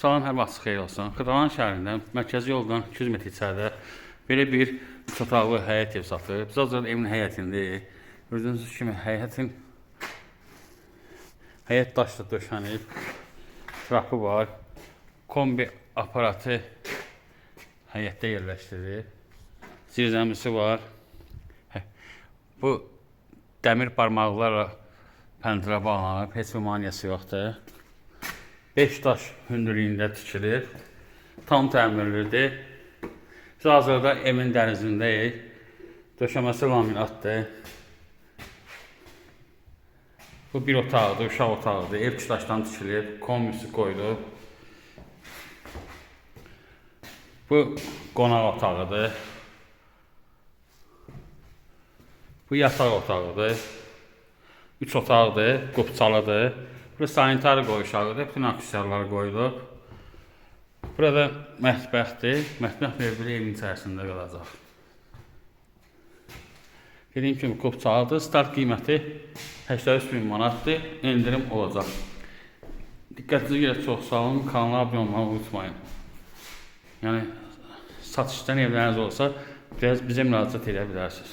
Salam, hər vaxt xeyir olsun. Xırdalan şəhərində mərkəzi yoldan 200 metr içəridə belə bir 3 otaqlı həyət ev satılır. Biz hazırda evin həyətindəyik. Gördüyünüz kimi həyət daşla döşənib, trapı var, kombi aparatı həyətdə yerləşdirilir. Zirzəmisi var. Bu dəmir barmaqlarla pəncərə bağlanıb, heç bir maneəsi yoxdur. 5 daş hündürlüyündə tikilir. Tam təmirlidir. Biz hazırda evin dənizindəyik. Döşəməsi laminatdır. Bu bir otaqdır, uşaq otağıdır. Ev 2 daşdan tikilib, kombisi qoyulub. Bu qonaq otağıdır. Bu yataq otağıdır. 3 otaqdır, qupçalıdır. Burası sanitar qoyuşağıdır, bütün aksiyarlar qoyulub. Burada mətbəxdir, mətbəx mövbili evin içərisində qalacaq. Dediyim kimi qupçalıdır, start qiyməti 83.000 manatdır, endirim olacaq. Diqqətinizi görə çox sağ olun, kanala abunə olmağı unutmayın. Yəni, satışdan evləriniz olsa, biraz bizə müraciət edə bilərsiniz.